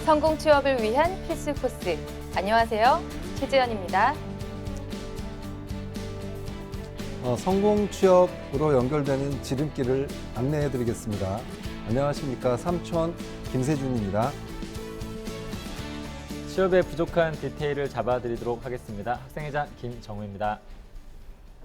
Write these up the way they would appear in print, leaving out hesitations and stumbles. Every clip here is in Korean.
성공 취업을 위한 필수 코스. 안녕하세요. 최지연입니다. 성공 취업으로 연결되는 지름길을 안내해 드리겠습니다. 안녕하십니까. 삼촌 김세준입니다. 취업의 부족한 디테일을 잡아드리도록 하겠습니다. 학생회장 김정우입니다.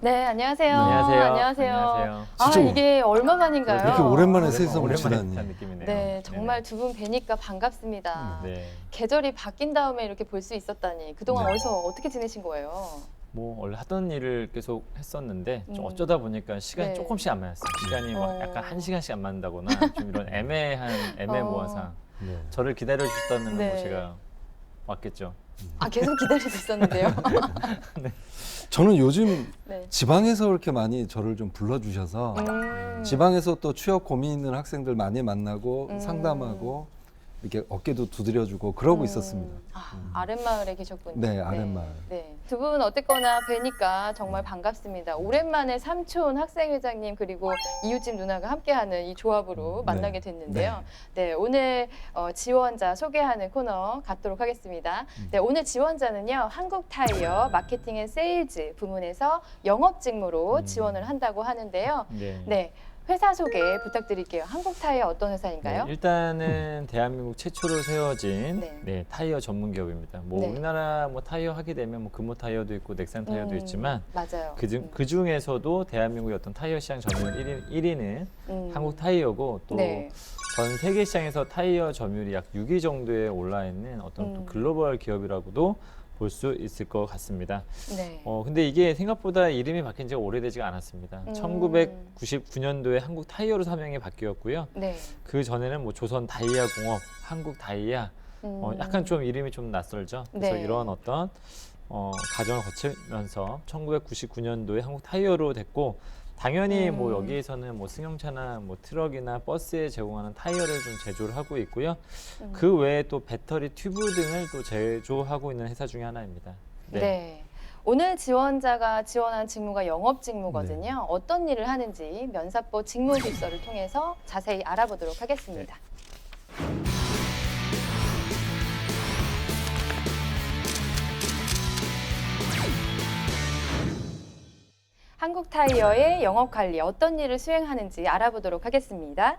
네, 안녕하세요. 안녕하세요. 안녕하세요. 안녕하세요. 아, 진짜 이게 얼마 만인가요? 이렇게 오랜만에 오랜만에 세상 오랜만에 오시다니. 한 느낌이네요. 네, 정말 두 분 뵈니까 반갑습니다. 네. 계절이 바뀐 다음에 이렇게 볼 수 있었다니 그동안 네. 어디서 어떻게 지내신 거예요? 뭐 원래 하던 일을 계속 했었는데 좀 음. 어쩌다 보니까 시간이 네. 조금씩 안 맞았어요. 시간이 막 약간 한 시간씩 안 맞는다거나 좀 이런 애매모호한 네. 저를 기다려 주셨다면 네. 뭐 제가 왔겠죠. 아, 계속 기다리고 있었는데요. 저는 요즘 네. 지방에서 그렇게 많이 저를 좀 불러주셔서 지방에서 또 취업 고민 있는 학생들 많이 만나고 상담하고 이렇게 어깨도 두드려주고 그러고 있었습니다. 아, 아랫마을에 계셨군요. 네, 아랫마을. 네. 두 분 어쨌거나 뵈니까 정말 반갑습니다. 오랜만에 삼촌 학생회장님 그리고 이웃집 누나가 함께하는 이 조합으로 네. 만나게 됐는데요. 네, 오늘 지원자 소개하는 코너 갖도록 하겠습니다. 네, 오늘 지원자는요, 한국타이어 마케팅 앤 세일즈 부문에서 영업 직무로 지원을 한다고 하는데요. 네. 네. 회사 소개 부탁드릴게요. 한국타이어 어떤 회사인가요? 네, 일단은 대한민국 최초로 세워진 네. 타이어 전문 기업입니다. 뭐 네. 우리나라 뭐 타이어 하게 되면 뭐 금호 타이어도 있고 넥산 타이어도 있지만 맞아요. 그 중에서도 대한민국의 어떤 타이어 시장 점유율 1위는 한국 타이어고 또 네. 전 세계 시장에서 타이어 점유율이 약 6위 정도에 올라 있는 어떤 또 글로벌 기업이라고도 볼 수 있을 것 같습니다. 네. 근데 이게 생각보다 이름이 바뀐 지가 오래되지가 않았습니다. 1999년도에 한국 타이어로 사명이 바뀌었고요. 네. 그 전에는 뭐 조선 다이아 공업, 한국 다이아, 약간 좀 이름이 좀 낯설죠. 그래서 네. 이런 어떤 과정을 거치면서 1999년도에 한국 타이어로 됐고, 당연히 뭐 여기에서는 뭐 승용차나 뭐 트럭이나 버스에 제공하는 타이어를 좀 제조를 하고 있고요. 그 외에 또 배터리 튜브 등을 또 제조하고 있는 회사 중에 하나입니다. 네. 오늘 지원자가 지원한 직무가 영업 직무거든요. 어떤 일을 하는지 면사포 직무 필서를 통해서 자세히 알아보도록 하겠습니다. 한국타이어의 영업관리 어떤 일을 수행하는지 알아보도록 하겠습니다.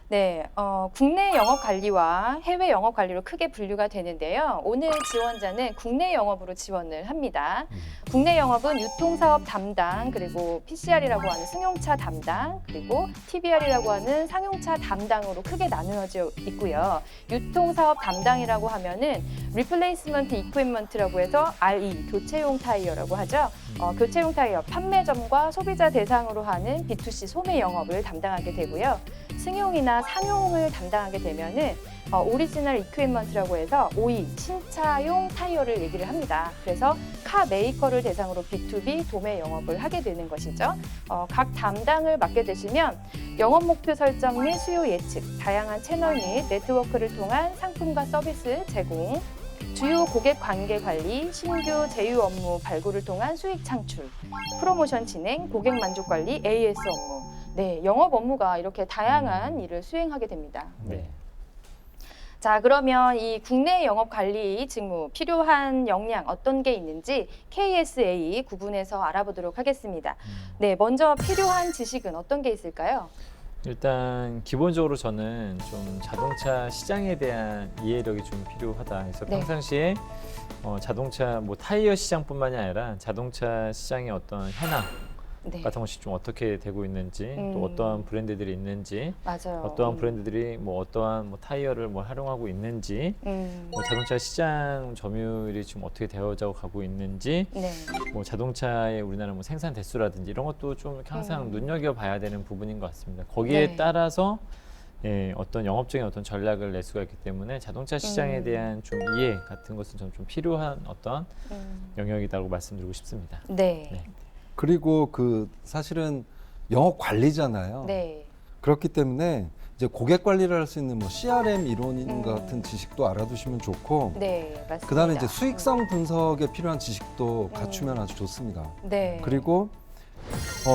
네, 국내 영업관리와 해외 영업관리로 크게 분류가 되는데요. 오늘 지원자는 국내 영업으로 지원을 합니다. 국내 영업은 유통사업 담당, 그리고 PCR이라고 하는 승용차 담당, 그리고 TBR이라고 하는 상용차 담당으로 크게 나누어져 있고요. 유통사업 담당이라고 하면은 리플레이스먼트 이퀴프먼트라고 해서 RE, 교체용 타이어라고 하죠. 교체용 타이어 판매점과 소비자 대상으로 하는 B2C 소매 영업을 담당하게 되고요. 승용이나 상용을 담당하게 되면은 오리지널 이퀴프먼트라고 해서 OE, 신차용 타이어를 얘기를 합니다. 그래서 카 메이커를 대상으로 B2B 도매 영업을 하게 되는 것이죠. 각 담당을 맡게 되시면 영업 목표 설정 및 수요 예측, 다양한 채널 및 네트워크를 통한 상품과 서비스 제공, 주요 고객 관계 관리, 신규 제휴 업무 발굴을 통한 수익 창출, 프로모션 진행, 고객 만족 관리, AS 업무. 네, 영업 업무가 이렇게 다양한 일을 수행하게 됩니다. 네. 자, 그러면 이 국내 영업 관리 직무 필요한 역량 어떤 게 있는지 KSA 구분해서 알아보도록 하겠습니다. 네, 먼저 필요한 지식은 어떤 게 있을까요? 일단 기본적으로 저는 좀 자동차 시장에 대한 이해력이 좀 필요하다. 그래서 네. 평상시에 자동차 뭐 타이어 시장뿐만이 아니라 자동차 시장의 어떤 현황 네, 같은 것이 좀 어떻게 되고 있는지, 또 어떠한 브랜드들이 있는지, 맞아요. 어떠한 브랜드들이 뭐 어떠한 뭐 타이어를 뭐 활용하고 있는지, 뭐 자동차 시장 점유율이 지금 어떻게 되어져 가고 있는지, 네, 뭐 자동차의 우리나라 뭐 생산 대수라든지 이런 것도 좀 항상 눈여겨봐야 되는 부분인 것 같습니다. 거기에 네. 따라서 어떤 영업적인 어떤 전략을 낼 수가 있기 때문에 자동차 시장에 대한 좀 이해 같은 것은 좀 필요한 어떤 영역이라고 말씀드리고 싶습니다. 네, 네. 그리고 사실은 영업 관리잖아요. 네, 그렇기 때문에 이제 고객 관리를 할 수 있는 뭐 CRM 이론 같은 지식도 알아두시면 좋고, 네, 맞습니다. 그다음에 이제 수익성 분석에 필요한 지식도 갖추면 아주 좋습니다. 네, 그리고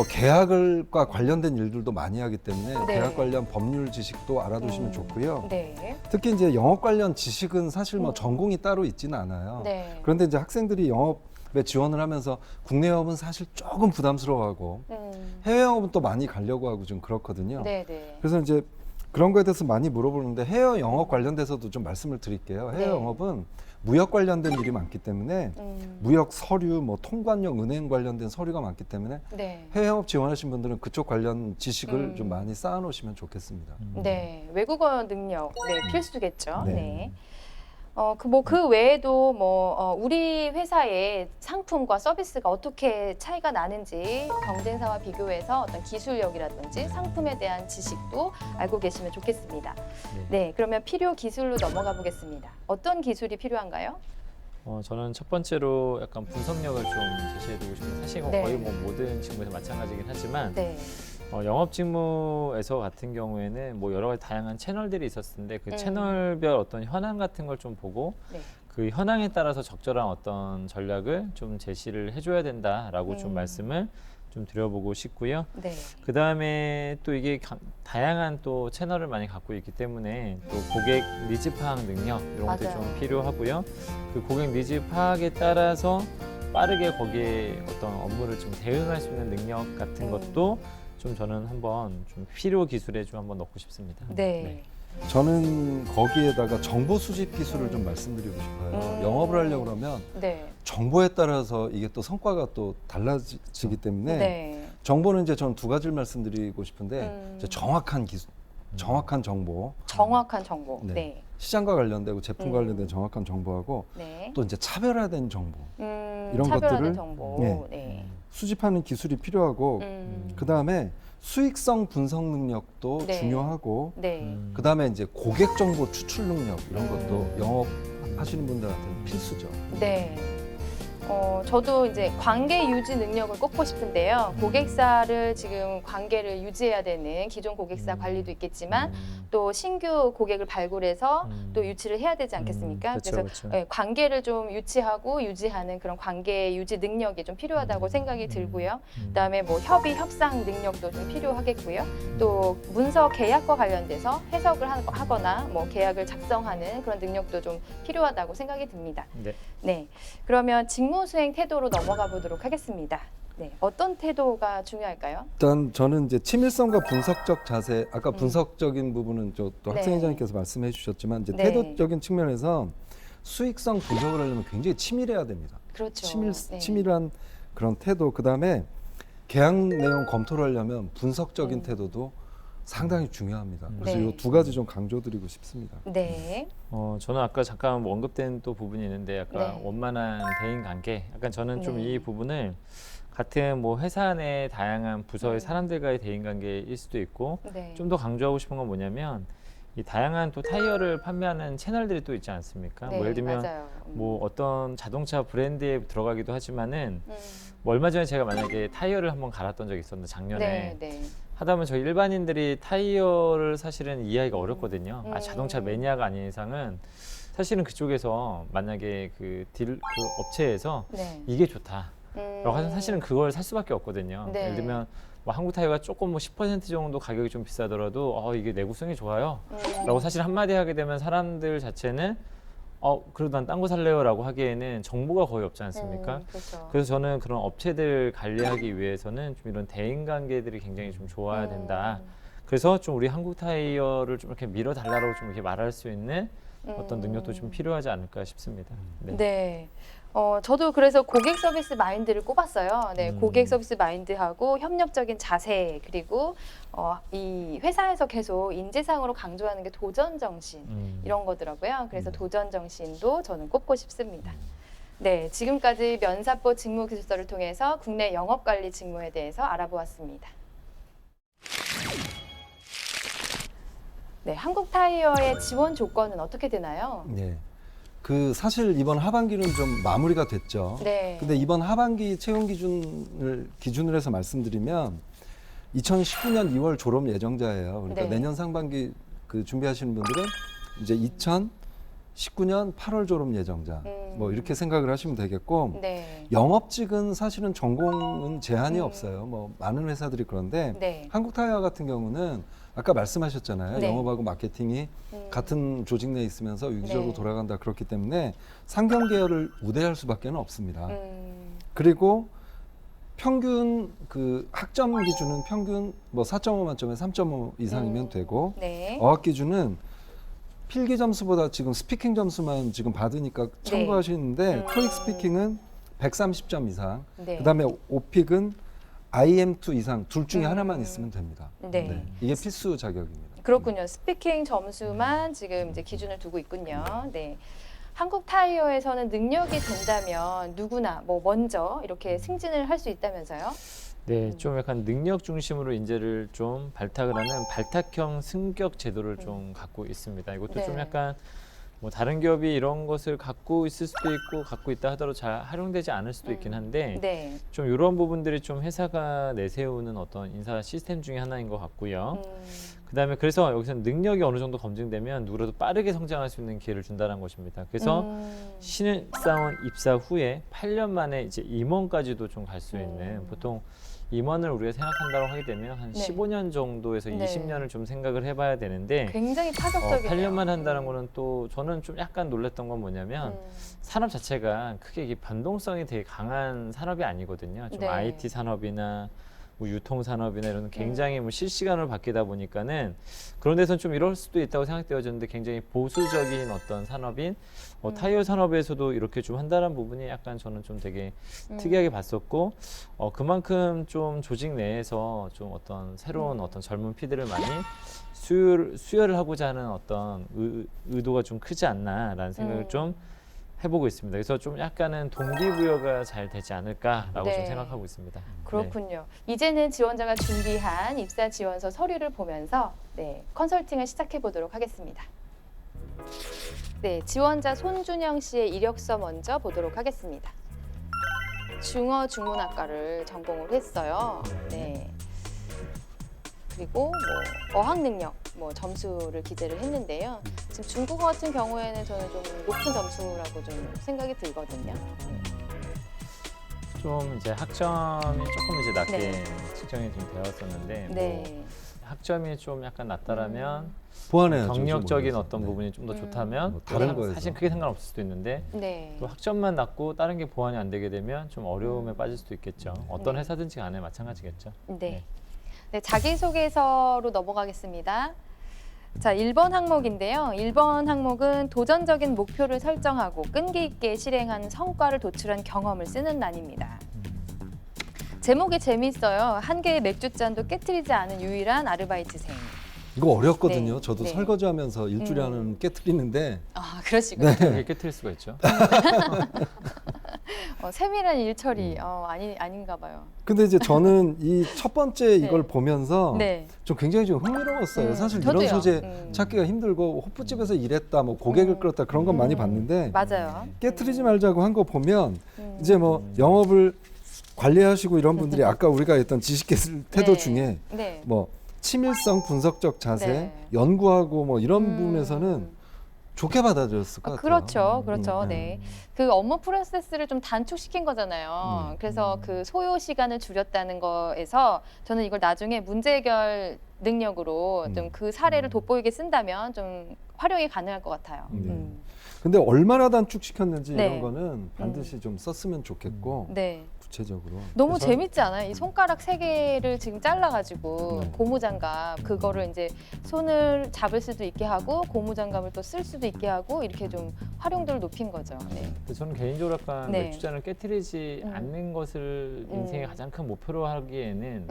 계약과 관련된 일들도 많이 하기 때문에 네. 계약 관련 법률 지식도 알아두시면 좋고요. 네. 특히 이제 영업 관련 지식은 사실 뭐 음. 전공이 따로 있지는 않아요. 네. 그런데 이제 학생들이 영업에 지원을 하면서 국내 영업은 사실 조금 부담스러워하고 해외 영업은 또 많이 가려고 하고 좀 그렇거든요. 네, 네. 그래서 이제 그런 거에 대해서 많이 물어보는데 해외 영업 관련돼서도 좀 말씀을 드릴게요. 해외 네. 영업은 무역 관련된 일이 많기 때문에 무역 서류, 뭐 통관용 은행 관련된 서류가 많기 때문에 네. 해외 영업 지원하신 분들은 그쪽 관련 지식을 음. 좀 많이 쌓아놓으시면 좋겠습니다. 네, 외국어 능력, 네, 필수겠죠. 네. 네. 그 외에도 우리 회사의 상품과 서비스가 어떻게 차이가 나는지 경쟁사와 비교해서 어떤 기술력이라든지 상품에 대한 지식도 알고 계시면 좋겠습니다. 네, 그러면 필요 기술로 넘어가 보겠습니다. 어떤 기술이 필요한가요? 저는 첫 번째로 약간 분석력을 좀 제시해드리고 싶은데 사실 이건 네. 거의 뭐 모든 직무에서 마찬가지긴 하지만 네. 영업 직무에서 같은 경우에는 뭐 여러 가지 다양한 채널들이 있었을 텐데 그 채널별 어떤 현황 같은 걸 좀 보고 네. 그 현황에 따라서 적절한 어떤 전략을 좀 제시를 해줘야 된다라고 좀 말씀을 좀 드려보고 싶고요. 네. 그 다음에 또 이게 다양한 또 채널을 많이 갖고 있기 때문에 또 고객 니즈 파악 능력 이런 것도 맞아요. 좀 필요하고요. 그 고객 니즈 파악에 따라서 빠르게 거기에 어떤 업무를 좀 대응할 수 있는 능력 같은 것도 좀 저는 한번 좀 필요 기술에 좀 한번 넣고 싶습니다. 네. 저는 거기에다가 정보 수집 기술을 좀 말씀드리고 싶어요. 영업을 하려고 그러면 네. 정보에 따라서 이게 또 성과가 또 달라지기 때문에 네. 정보는 이제 저는 두 가지를 말씀드리고 싶은데 이제 정확한 기술, 정확한 정보, 정확한 정보. 네. 네. 시장과 관련되고 제품 관련된 정확한 정보하고 네. 또 이제 차별화된 정보 이런 차별화된 것들을 정보. 네. 네. 수집하는 기술이 필요하고 그 다음에 수익성 분석 능력도 네. 중요하고 네. 그 다음에 이제 고객 정보 추출 능력 이런 것도 영업 하시는 분들한테는 필수죠. 네. 저도 이제 관계 유지 능력을 꼽고 싶은데요. 고객사를 지금 관계를 유지해야 되는 기존 고객사 관리도 있겠지만 또 신규 고객을 발굴해서 또 유치를 해야 되지 않겠습니까? 그쵸, 그래서 그쵸. 예, 관계를 좀 유치하고 유지하는 그런 관계 유지 능력이 좀 필요하다고 생각이 들고요. 그다음에 뭐 협의 협상 능력도 좀 필요하겠고요. 또 문서 계약과 관련돼서 해석을 하거나 뭐 계약을 작성하는 그런 능력도 좀 필요하다고 생각이 듭니다. 네. 네, 그러면 직무 수행 태도로 넘어가 보도록 하겠습니다. 네, 어떤 태도가 중요할까요? 일단 저는 이제 친밀성과 분석적 자세, 아까 분석적인 부분은 또 네. 학생회장님께서 말씀해 주셨지만 이제 네. 태도적인 측면에서 수익성 분석을 하려면 굉장히 치밀해야 됩니다. 그렇죠. 네. 치밀한 그런 태도, 그 다음에 계약 내용 검토를 하려면 분석적인 태도도 상당히 중요합니다. 그래서 네. 이 두 가지 좀 강조드리고 싶습니다. 네, 저는 아까 잠깐 언급된 또 부분이 있는데 약간 네. 원만한 대인 관계. 약간 저는 좀 네. 이 부분을 같은 뭐 회사 내 다양한 부서의 사람들과의 대인 관계일 수도 있고 네. 좀 더 강조하고 싶은 건 뭐냐면 이 다양한 또 타이어를 판매하는 채널들이 또 있지 않습니까? 네, 뭐 예를 들면 맞아요. 뭐 어떤 자동차 브랜드에 들어가기도 하지만은 음. 뭐 얼마 전에 제가 만약에 타이어를 한번 갈았던 적이 있었는데 작년에 네, 네. 하다 보면 저희 일반인들이 타이어를 사실은 이해하기가 어렵거든요. 자동차 매니아가 아닌 이상은 사실은 그쪽에서 만약에 그 업체에서 네. 이게 좋다. 라고 하면 사실은 그걸 살 수밖에 없거든요. 네. 예를 들면 뭐 한국 타이어가 조금 뭐 10% 정도 가격이 좀 비싸더라도 이게 내구성이 좋아요. 라고 사실 한마디 하게 되면 사람들 자체는 그래도 난 딴 거 살래요 라고 하기에는 정보가 거의 없지 않습니까? 그렇죠. 그래서 저는 그런 업체들 관리하기 위해서는 좀 이런 대인 관계들이 굉장히 좀 좋아야 된다. 그래서 좀 우리 한국 타이어를 좀 이렇게 밀어달라고 좀 이렇게 말할 수 있는 어떤 능력도 좀 필요하지 않을까 싶습니다. 네. 네. 저도 그래서 고객 서비스 마인드를 꼽았어요. 네, 고객 서비스 마인드하고 협력적인 자세, 그리고 이 회사에서 계속 인재상으로 강조하는 게 도전 정신 이런 거더라고요. 그래서 도전 정신도 저는 꼽고 싶습니다. 네, 지금까지 면사포 직무기술서를 통해서 국내 영업관리 직무에 대해서 알아보았습니다. 네, 한국타이어의 지원 조건은 어떻게 되나요? 네. 그 사실 이번 하반기는 좀 마무리가 됐죠. 네. 근데 이번 하반기 채용 기준으로 해서 말씀드리면 2019년 2월 졸업 예정자예요. 그러니까 네. 내년 상반기 그 준비하시는 분들은 이제 2019년 8월 졸업 예정자. 뭐 이렇게 생각을 하시면 되겠고 네. 영업직은 사실은 전공은 제한이 없어요. 뭐 많은 회사들이 그런데 네. 한국타이어 같은 경우는 아까 말씀하셨잖아요. 네. 영업하고 마케팅이 같은 조직 내에 있으면서 유기적으로 네. 돌아간다. 그렇기 때문에 상경 계열을 우대할 수밖에 없습니다. 음. 그리고 평균 그 학점 기준은 평균 뭐 4.5 만점에 3.5 이상이면 되고 네. 어학 기준은 필기 점수보다 지금 스피킹 점수만 지금 받으니까 참고하시는데 토익 스피킹은 130점 이상, 네. 그다음에 오픽은 IM2 이상 둘 중에 하나만 있으면 됩니다. 네. 이게 필수 자격입니다. 그렇군요. 스피킹 점수만 지금 이제 기준을 두고 있군요. 네. 한국 타이어에서는 능력이 된다면 누구나 뭐 먼저 이렇게 승진을 할 수 있다면서요? 네, 좀 약간 능력 중심으로 인재를 좀 발탁을 하는 발탁형 승격 제도를 좀 갖고 있습니다. 이것도 네. 좀 약간 뭐 다른 기업이 이런 것을 갖고 있을 수도 있고 갖고 있다 하더라도 잘 활용되지 않을 수도 있긴 한데 네. 좀 이런 부분들이 좀 회사가 내세우는 어떤 인사 시스템 중에 하나인 것 같고요. 그다음에 그래서 여기서 능력이 어느 정도 검증되면 누구라도 빠르게 성장할 수 있는 기회를 준다는 것입니다. 그래서 신입사원 입사 후에 8년 만에 이제 임원까지도 좀 갈 수 있는 보통 임원을 우리가 생각한다고 하게 되면 한 네. 15년 정도에서 네. 20년을 좀 생각을 해봐야 되는데 굉장히 파격적이네요. 8년만 한다는 거는 또 저는 좀 약간 놀랐던 건 뭐냐면 산업 자체가 크게 이게 변동성이 되게 강한 산업이 아니거든요. 좀 네. IT 산업이나 뭐 유통 산업이나 이런 굉장히 뭐 실시간으로 바뀌다 보니까는 그런 데서는 좀 이럴 수도 있다고 생각되어졌는데 굉장히 보수적인 어떤 산업인 타이어 산업에서도 이렇게 좀 한다는 부분이 약간 저는 좀 되게 특이하게 봤었고 그만큼 좀 조직 내에서 좀 어떤 새로운 어떤 젊은 피들을 많이 수혈을 하고자 하는 어떤 의도가 좀 크지 않나라는 생각을 좀 해보고 있습니다. 그래서 좀 약간은 동기부여가 잘 되지 않을까라고 네. 좀 생각하고 있습니다. 그렇군요. 이제는 지원자가 준비한 입사 지원서 서류를 보면서 컨설팅을 시작해 보도록 하겠습니다. 네, 지원자 손준영 씨의 이력서 먼저 보도록 하겠습니다. 중어 중문학과를 전공을 했어요. 네. 그리고 뭐 어학 능력 점수를 기재를 했는데요. 지금 중국어 같은 경우에는 저는 좀 높은 점수라고 좀 생각이 들거든요. 좀 이제 학점이 조금 이제 낮게 네. 측정이 좀 되었었는데 네. 뭐 학점이 좀 약간 낮다라면 보완해야죠. 경력적인 좀 어떤 네. 부분이 좀 더 좋다면 뭐 다른 거에서. 사실 크게 상관없을 수도 있는데 네. 또 학점만 낮고 다른 게 보완이 안 되게 되면 좀 어려움에 빠질 수도 있겠죠. 어떤 네. 회사든지 간에 마찬가지겠죠. 네. 네, 자기소개서로 넘어가겠습니다. 자, 1번 항목인데요. 1번 항목은 도전적인 목표를 설정하고 끈기 있게 실행한 성과를 도출한 경험을 쓰는 난입니다. 제목이 재미있어요. 한 개의 맥주잔도 깨트리지 않은 유일한 아르바이트생. 이거 어렵거든요. 네. 저도 네. 설거지하면서 일주일에 하나는 깨트리는데 아, 그러시군요. 이게 깨트릴 수가 있죠. 세밀한 일처리 아닌가 봐요. 근데 이제 저는 이 첫 번째 이걸 네. 보면서 네. 좀 굉장히 좀 흥미로웠어요. 사실 저도요. 이런 소재 찾기가 힘들고 호프집에서 일했다, 뭐 고객을 끌었다 그런 건 많이 봤는데 맞아요. 깨트리지 말자고 한 거 보면 이제 뭐 영업을 관리하시고 이런 분들이 아까 우리가 했던 지식계술 태도 네. 중에 네. 뭐 친밀성, 분석적 자세, 네. 연구하고 뭐 이런 부분에서는 좋게 받아들였을 것 같아요. 그렇죠, 그렇죠. 네. 네, 그 업무 프로세스를 좀 단축시킨 거잖아요. 그래서 그 소요 시간을 줄였다는 거에서 저는 이걸 나중에 문제 해결 능력으로 좀 그 사례를 돋보이게 쓴다면 좀 활용이 가능할 것 같아요. 근데 얼마나 단축시켰는지 네. 이런 거는 반드시 좀 썼으면 좋겠고 네. 구체적으로. 너무 그래서 재밌지 않아요? 이 손가락 세 개를 지금 잘라가지고 네. 고무장갑 그거를 이제 손을 잡을 수도 있게 하고 고무장갑을 또 쓸 수도 있게 하고 이렇게 좀 활용도를 높인 거죠. 네. 근데 저는 개인적으로 약간 네. 맥주잔을 깨트리지 않는 것을 인생의 가장 큰 목표로 하기에는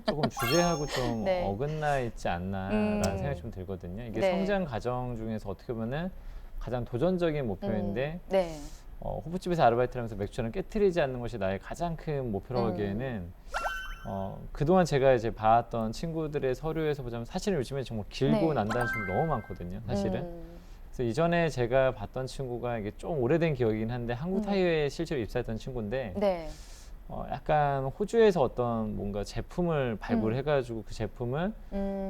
조금 주제하고 좀 네. 어긋나 있지 않나라는 생각이 좀 들거든요. 이게 네. 성장 과정 중에서 어떻게 보면은 가장 도전적인 목표인데 네. 호프집에서 아르바이트를 하면서 맥주잔을 깨트리지 않는 것이 나의 가장 큰 목표로 하기에는 그동안 제가 이제 봤던 친구들의 서류에서 보자면 사실은 요즘에 정말 길고 네. 난다는 친구 너무 많거든요. 사실은. 그래서 이전에 제가 봤던 친구가 이게 좀 오래된 기억이긴 한데 한국 타이어에 실제로 입사했던 친구인데 네. 약간 호주에서 어떤 뭔가 제품을 발굴해가지고 그 제품을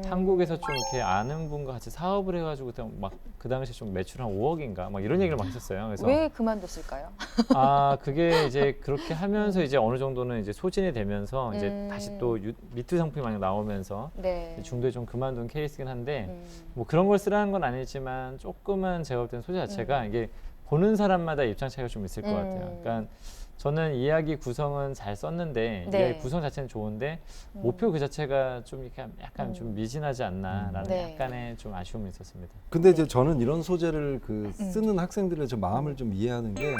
한국에서 좀 이렇게 아는 분과 같이 사업을 해가지고 막 그 당시에 좀 매출 한 5억인가 막 이런 얘기를 막 했었어요. 그래서 왜 그만뒀을까요? 그게 이제 그렇게 하면서 이제 어느 정도는 이제 소진이 되면서 이제 다시 또 미투 상품이 많이 나오면서 네. 중도에 좀 그만둔 케이스긴 한데 뭐 그런 걸 쓰라는 건 아니지만 조금은 제가 볼 때는 소재 자체가 이게 보는 사람마다 입장 차이가 좀 있을 것 같아요. 그러니까 저는 이야기 구성은 잘 썼는데 네. 이야기 구성 자체는 좋은데 목표 그 자체가 좀 이렇게 약간 좀 미진하지 않나라는 네. 약간의 좀 아쉬움이 있었습니다. 근데 이제 저는 이런 소재를 그 쓰는 학생들의 저 마음을 좀 이해하는 게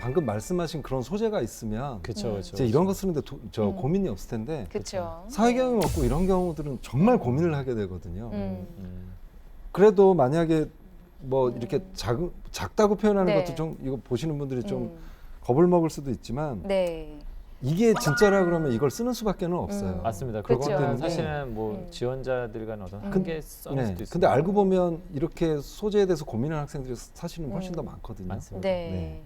방금 말씀하신 그런 소재가 있으면 그렇죠, 그렇죠. 이제 이런 거 쓰는데 고민이 없을 텐데 그렇죠. 사회 경험이 없고 이런 경우들은 정말 고민을 하게 되거든요. 음. 그래도 만약에 뭐 이렇게 작다고 표현하는 네. 것도 좀 이거 보시는 분들이 좀 겁을 먹을 수도 있지만 네. 이게 진짜라 그러면 이걸 쓰는 수밖에는 없어요. 맞습니다. 그렇죠. 그거는 때문에 사실은 뭐 지원자들 간의 어떤 한계 써낼 수도 있습니다. 근데 알고 보면 이렇게 소재에 대해서 고민하는 학생들이 사실은 훨씬 더 많거든요. 많습니다. 네.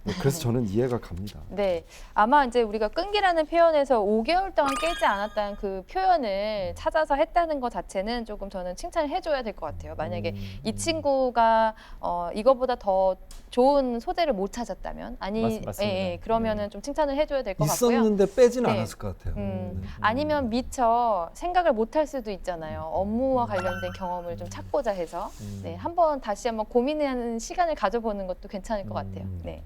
네, 그래서 저는 이해가 갑니다. 네, 아마 이제 우리가 끈기라는 표현에서 5개월 동안 깨지 않았다는 그 표현을 찾아서 했다는 것 자체는 조금 저는 칭찬을 해줘야 될 것 같아요. 만약에 이 친구가 이거보다 더 좋은 소재를 못 찾았다면, 맞습니다. 그러면은 좀 칭찬을 해줘야 될 것 같고요. 있었는데 빼지는 네. 않았을 것 같아요. 네. 아니면 미처 생각을 못 할 수도 있잖아요. 업무와 관련된 경험을 좀 찾고자 해서 네, 다시 한번 고민하는 시간을 가져보는 것도 괜찮을 것 같아요. 네.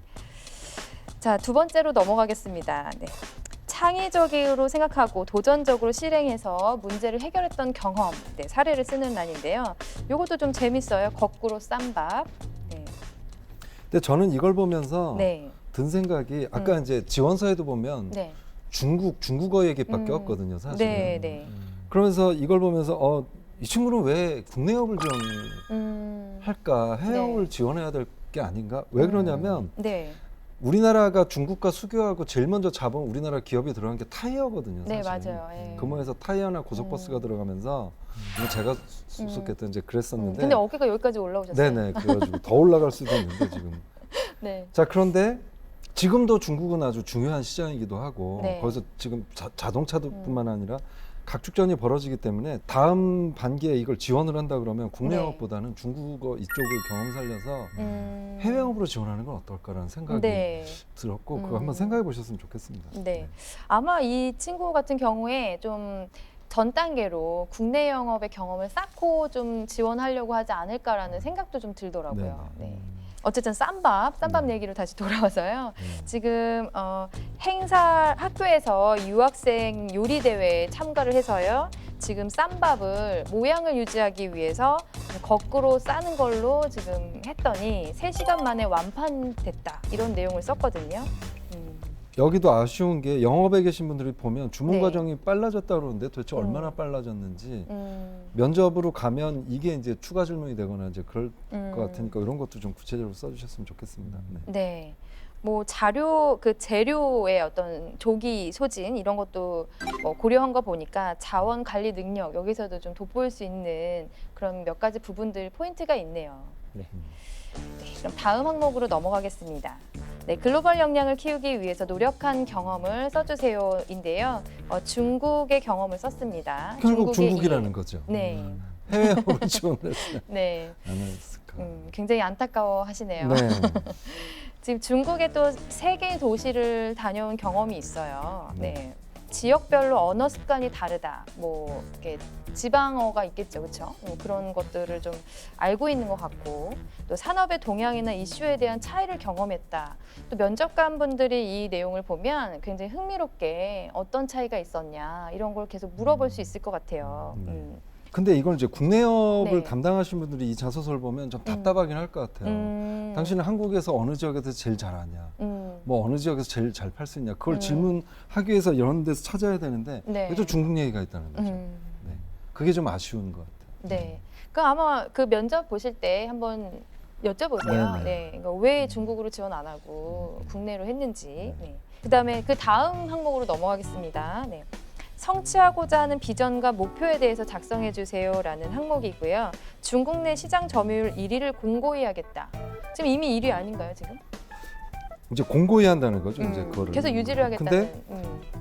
자, 두 번째로 넘어가겠습니다. 네. 창의적으로 생각하고 도전적으로 실행해서 문제를 해결했던 경험, 네, 사례를 쓰는 난인데요. 이것도 좀 재밌어요. 거꾸로 쌈밥. 네. 근데 저는 이걸 보면서 네. 든 생각이 아까 이제 지원서에도 보면 네. 중국어 얘기밖에 없거든요, 사실은. 네. 네. 그러면서 이걸 보면서 이 친구는 왜 국내업을 음. 지원할까? 해외업을 지원해야 될 게 아닌가? 왜 그러냐면 네. 우리나라가 중국과 수교하고 제일 먼저 잡은 우리나라 기업이 들어간 게 타이어거든요. 네, 사실은. 맞아요. 예. 금호에서 타이어나 고속버스가 들어가면서 이거 제가 수속했던 이제 그랬었는데. 근데 어깨가 여기까지 올라오셨어요. 네네. 그래가지고 더 올라갈 수도 있는데 지금. 네. 자, 그런데 지금도 중국은 아주 중요한 시장이기도 하고 네. 거기서 지금 자동차뿐만 아니라 각축전이 벌어지기 때문에 다음 반기에 이걸 지원을 한다 그러면 국내 네. 영업보다는 중국어 이쪽을 경험 살려서 음. 해외 영업으로 지원하는 건 어떨까라는 생각이 네. 들었고 그거 한번 생각해 보셨으면 좋겠습니다. 네. 아마 이 친구 같은 경우에 좀 전 단계로 국내 영업의 경험을 쌓고 좀 지원하려고 하지 않을까라는 생각도 좀 들더라고요. 네네. 네. 어쨌든 쌈밥 얘기로 다시 돌아와서요. 지금 행사 학교에서 유학생 요리 대회에 참가를 해서요. 지금 쌈밥을 모양을 유지하기 위해서 거꾸로 싸는 걸로 지금 했더니 3시간 만에 완판됐다. 이런 내용을 썼거든요. 여기도 아쉬운 게 영업에 계신 분들이 보면 주문 네. 과정이 빨라졌다 그러는데 도대체 얼마나 빨라졌는지 면접으로 가면 이게 이제 추가 질문이 되거나 이제 그럴 것 같으니까 이런 것도 좀 구체적으로 써주셨으면 좋겠습니다. 네. 네. 뭐 자료 그 재료의 어떤 조기 소진 이런 것도 뭐 고려한 거 보니까 자원 관리 능력 여기서도 좀 돋보일 수 있는 그런 몇 가지 부분들 포인트가 있네요. 네. 네, 그럼 다음 항목으로 넘어가겠습니다. 네, 글로벌 역량을 키우기 위해서 노력한 경험을 써주세요인데요. 중국의 경험을 썼습니다. 결국 중국의 중국이라는 거죠. 네, 해외 영업을 지원했어요. 네, 안 했을까. 굉장히 안타까워하시네요. 네. 지금 중국의 또 3개의 도시를 다녀온 경험이 있어요. 네. 지역별로 언어 습관이 다르다. 뭐 이렇게 지방어가 있겠죠, 그렇죠? 그런 것들을 좀 알고 있는 것 같고, 또 산업의 동향이나 이슈에 대한 차이를 경험했다. 또 면접관 분들이 이 내용을 보면 굉장히 흥미롭게 어떤 차이가 있었냐 이런 걸 계속 물어볼 수 있을 것 같아요. 근데 이걸 이제 국내업을 네. 담당하신 분들이 이 자소서를 보면 좀 답답하긴 할 것 같아요. 당신은 한국에서 어느 지역에서 제일 잘하냐, 뭐 어느 지역에서 제일 잘 팔 수 있냐, 그걸 질문하기 위해서 이런 데서 찾아야 되는데 네. 또 중국 얘기가 있다는 거죠. 네. 그게 좀 아쉬운 것 같아요. 네. 그 아마 그 면접 보실 때 한번 여쭤보세요. 네네. 네. 그러니까 왜 중국으로 지원 안 하고 국내로 했는지. 네. 그다음에 그 다음 항목으로 넘어가겠습니다. 네. 성취하고자 하는 비전과 목표에 대해서 작성해 주세요라는 항목이 있고요. 중국 내 시장 점유율 1위를 공고히 하겠다. 지금 이미 1위 아닌가요, 지금? 이제 공고히 한다는 거죠. 이제 그거를 계속 유지를 하겠다는. 근데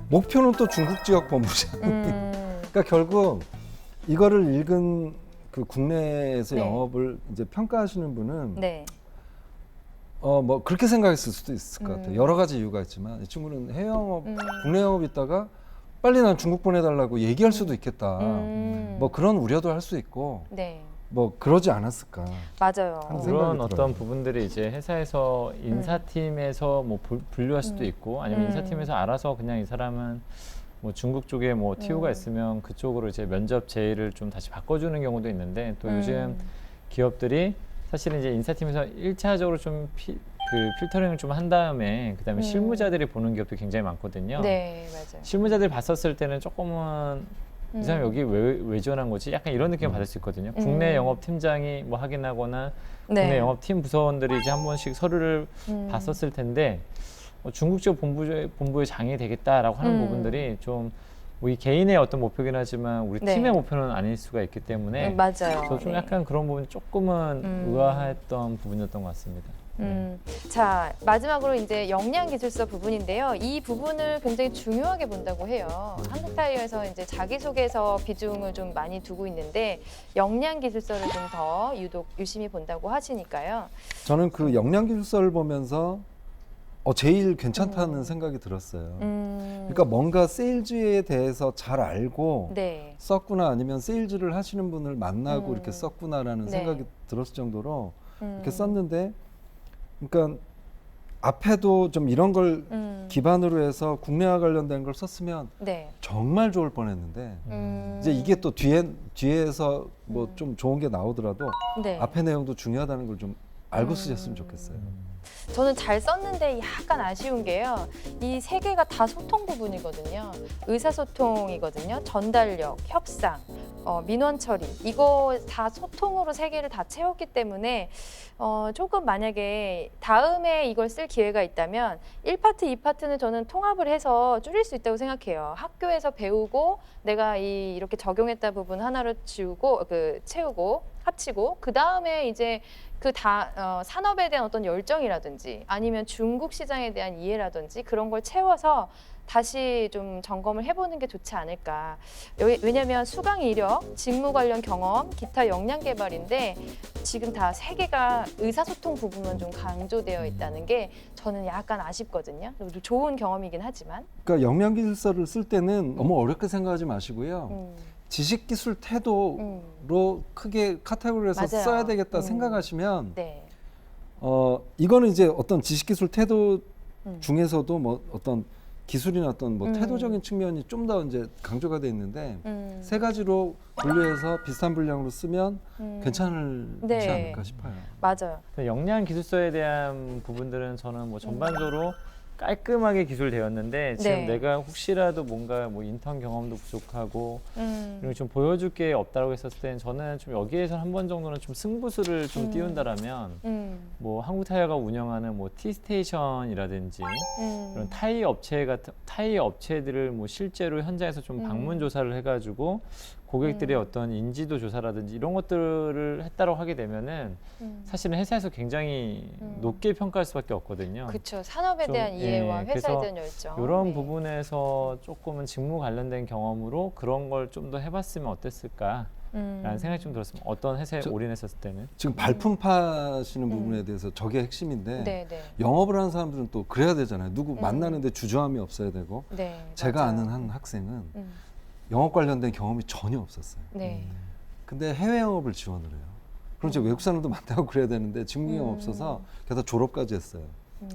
목표는 또 중국 지역 법무부잖아요. 그러니까 결국 이거를 읽은 그 국내에서 네. 영업을 이제 평가하시는 분은 네. 뭐 그렇게 생각했을 수도 있을 것 같아요. 음. 여러 가지 이유가 있지만 이 친구는 해외 영업, 국내 영업 있다가 빨리 난 중국 보내달라고 얘기할 수도 있겠다. 뭐 그런 우려도 할 수 있고 네. 뭐 그러지 않았을까. 맞아요. 항상 그런 생각이 어떤 들어요. 부분들이 이제 회사에서 인사팀에서 뭐 분류할 수도 있고 아니면 인사팀에서 알아서 그냥 이 사람은 뭐 중국 쪽에 뭐 TO가 있으면 그쪽으로 이제 면접 제의를 좀 다시 바꿔주는 경우도 있는데 또 요즘 기업들이 사실은 이제 인사팀에서 1차적으로 좀 필터링을 좀 한 다음에 그다음에 실무자들이 보는 기업도 굉장히 많거든요. 네, 맞아요. 실무자들이 봤었을 때는 조금은 이 사람 여기 왜 지원한 거지? 약간 이런 느낌 을 받을 수 있거든요. 국내 영업 팀장이 뭐 확인하거나 국내 네. 영업 팀 부서원들이 이제 한 번씩 서류를 봤었을 텐데 중국 지역 본부의 장이 되겠다라고 하는 부분들이 좀 우리 개인의 어떤 목표긴 하지만 우리 네. 팀의 목표는 아닐 수가 있기 때문에 맞아요. 저 좀 네. 약간 그런 부분이 조금은 의아했던 부분이었던 것 같습니다. 자, 마지막으로 이제 역량 기술서 부분인데요. 이 부분을 굉장히 중요하게 본다고 해요. 한국타이어에서 이제 자기소개서 비중을 좀 많이 두고 있는데 역량 기술서를 좀 더 유독 유심히 본다고 하시니까요. 저는 그 역량 기술서를 보면서 제일 괜찮다는 생각이 들었어요. 그러니까 뭔가 세일즈에 대해서 잘 알고 네. 썼구나 아니면 세일즈를 하시는 분을 만나고 이렇게 썼구나라는 네. 생각이 들었을 정도로 이렇게 썼는데 그러니까 앞에도 좀 이런 걸 기반으로 해서 국내와 관련된 걸 썼으면 네. 정말 좋을 뻔했는데 이제 이게 또 뒤에서 뭐 좀 좋은 게 나오더라도 네. 앞에 내용도 중요하다는 걸 좀 알고 쓰셨으면 좋겠어요. 저는 잘 썼는데 약간 아쉬운 게요. 이 세 개가 다 소통 부분이거든요. 의사소통이거든요. 전달력, 협상, 민원 처리. 이거 다 소통으로 세 개를 다 채웠기 때문에 조금 만약에 다음에 이걸 쓸 기회가 있다면 1파트, 2파트는 저는 통합을 해서 줄일 수 있다고 생각해요. 학교에서 배우고 내가 이렇게 적용했다 부분 하나로 채우고 합치고 그 다음에 이제 산업에 대한 어떤 열정이라든지 아니면 중국 시장에 대한 이해라든지 그런 걸 채워서 다시 좀 점검을 해보는 게 좋지 않을까. 왜냐하면 수강 이력, 직무 관련 경험, 기타 역량 개발인데 지금 다 세 개가 의사소통 부분만 좀 강조되어 있다는 게 저는 약간 아쉽거든요. 좋은 경험이긴 하지만. 그러니까 역량 기술서를 쓸 때는 너무 어렵게 생각하지 마시고요. 지식 기술 태도로 크게 카테고리에서 맞아요. 써야 되겠다 생각하시면 네. 이거는 이제 어떤 지식 기술 태도 중에서도 뭐 어떤 기술이나 어떤 뭐 태도적인 측면이 좀 더 이제 강조가 돼 있는데 세 가지로 분류해서 비슷한 분량으로 쓰면 괜찮지 네. 않을까 싶어요. 맞아요. 역량 기술서에 대한 부분들은 저는 뭐 전반적으로 깔끔하게 기술되었는데 지금 네. 내가 혹시라도 뭔가 뭐 인턴 경험도 부족하고 그리고 좀 보여줄 게 없다고 했었을 때는 저는 좀 여기에서 한 번 정도는 좀 승부수를 좀 띄운다라면 뭐 한국타이어가 운영하는 뭐 T스테이션이라든지 이런 타이어 업체들을 뭐 실제로 현장에서 좀 방문 조사를 해가지고 고객들의 어떤 인지도 조사라든지 이런 것들을 했다고 하게 되면은 사실은 회사에서 굉장히 높게 평가할 수밖에 없거든요. 그렇죠. 산업에 좀, 대한 이해와 예, 회사에 그래서 대한 열정. 이런 네. 부분에서 조금은 직무 관련된 경험으로 그런 걸 좀 더 해봤으면 어땠을까라는 생각이 좀 들었습니다. 어떤 회사에 올인했었을 때는. 지금 발품 파시는 부분에 대해서 저게 핵심인데 네, 네. 영업을 하는 사람들은 또 그래야 되잖아요. 누구 만나는데 주저함이 없어야 되고 네. 제가 맞아요. 아는 한 학생은 영업 관련된 경험이 전혀 없었어요. 네. 근데 해외 영업을 지원을 해요. 그럼 이제 외국 사람도 만나고 그래야 되는데 직무 경험 없어서 게다가 졸업까지 했어요.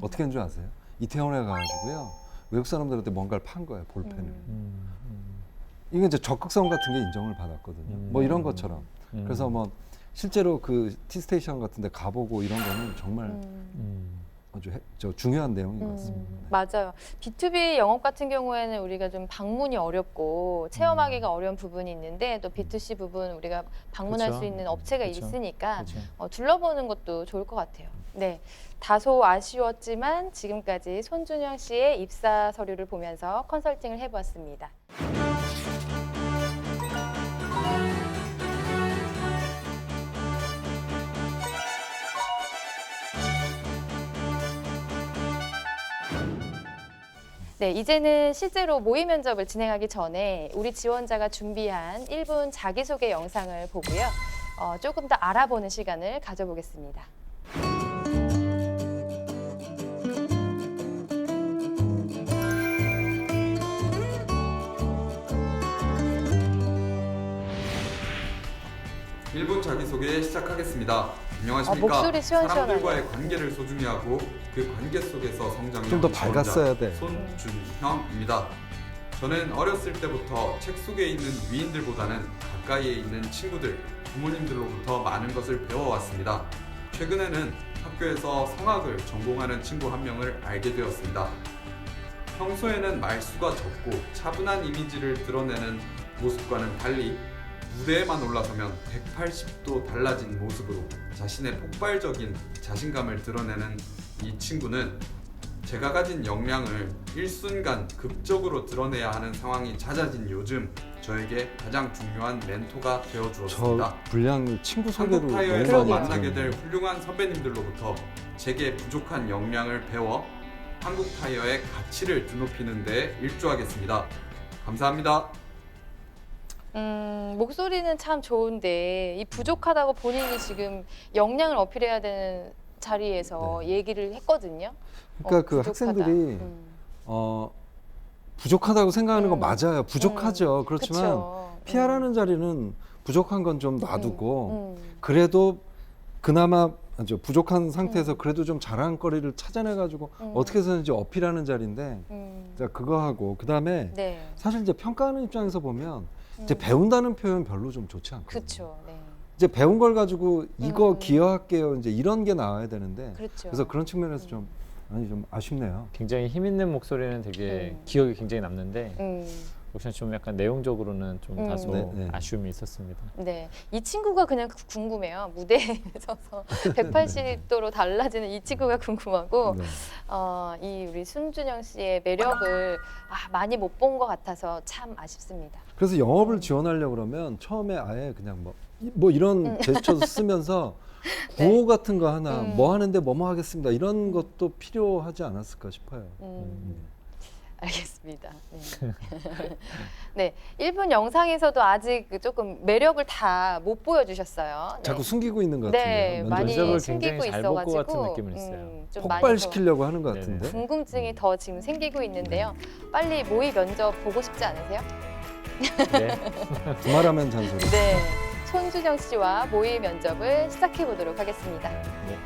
어떻게 한 줄 아세요? 이태원에 가가지고요. 외국 사람들한테 뭔가를 판 거예요. 볼펜을. 이건 이제 적극성 같은 게 인정을 받았거든요. 뭐 이런 것처럼. 그래서 뭐 실제로 그 T스테이션 같은 데 가보고 이런 거는 정말 아주 중요한 내용인 것 같습니다. 맞아요. B2B 영업 같은 경우에는 우리가 좀 방문이 어렵고 체험하기가 어려운 부분이 있는데 또 B2C 부분 우리가 방문할 그쵸. 수 있는 업체가 그쵸. 있으니까 그쵸. 둘러보는 것도 좋을 것 같아요. 네, 다소 아쉬웠지만 지금까지 손준영 씨의 입사 서류를 보면서 컨설팅을 해보았습니다. 네, 이제는 실제로 모의 면접을 진행하기 전에 우리 지원자가 준비한 1분 자기소개 영상을 보고요. 조금 더 알아보는 시간을 가져보겠습니다. 일분 자기소개 시작하겠습니다. 안녕하십니까. 목소리 시원시원하네요. 사람들과의 관계를 소중히 하고 그 관계 속에서 성장해 좀 더 온 밝았어야 돼. 손준형입니다. 저는 어렸을 때부터 책 속에 있는 위인들보다는 가까이에 있는 친구들, 부모님들로부터 많은 것을 배워왔습니다. 최근에는 학교에서 성악을 전공하는 친구 한 명을 알게 되었습니다. 평소에는 말수가 적고 차분한 이미지를 드러내는 모습과는 달리 무대에만 올라서면 180도 달라진 모습으로 자신의 폭발적인 자신감을 드러내는 이 친구는 제가 가진 역량을 일순간 극적으로 드러내야 하는 상황이 잦아진 요즘 저에게 가장 중요한 멘토가 되어 주었습니다. 저 분량 친구 소개로 한국 타이어에서 너무 많이 만나게 될 들었는데. 훌륭한 선배님들로부터 제게 부족한 역량을 배워 한국 타이어의 가치를 드높이는 데 일조하겠습니다. 감사합니다. 목소리는 참 좋은데 이 부족하다고 본인이 지금 역량을 어필해야 되는 자리에서 얘기를 했거든요. 그러니까 그 부족하다. 학생들이 부족하다고 생각하는 건 맞아요. 부족하죠. 그렇지만 그쵸. PR하는 자리는 부족한 건 좀 놔두고 그래도 그나마 부족한 상태에서 그래도 좀 자랑거리를 찾아내가지고 어떻게 해서든지 어필하는 자리인데 자, 그거 하고 그다음에 네, 사실 이제 평가하는 입장에서 보면 이제 배운다는 표현 별로 좀 좋지 않거든요. 그렇죠. 네, 이제 배운 걸 가지고 이거 기여할게요. 이제 이런 게 나와야 되는데 그렇죠. 그래서 그런 측면에서 좀 아쉽네요. 굉장히 힘 있는 목소리는 되게 기억이 굉장히 남는데 역시 좀 약간 내용적으로는 좀 다소 네. 아쉬움이 있었습니다. 네, 이 친구가 그냥 궁금해요. 무대에 서서 180도로 달라지는 이 친구가 궁금하고 네. 이 우리 순준영 씨의 매력을 많이 못 본 것 같아서 참 아쉽습니다. 그래서 영업을 지원하려고 그러면 처음에 아예 그냥 뭐 이런 제스처 쓰면서 구호 같은 거 하나 뭐 하는데 뭐뭐 하겠습니다 이런 것도 필요하지 않았을까 싶어요. 알겠습니다. 네. 네, 1분 영상에서도 아직 조금 매력을 다 못 보여주셨어요. 네. 자꾸 숨기고 있는 것 같은데요. 네, 많이 면접을 숨기고 굉장히 잘 볼 것 있어가지고 같은 느낌은 있어요. 좀 많이 폭발시키려고 하는 것 네네. 같은데. 더 궁금증이 더 지금 생기고 있는데요. 빨리 모의 면접 보고 싶지 않으세요? 네. 두말하면 잔소리. 네, 손준영 씨와 모의 면접을 시작해 보도록 하겠습니다. 네.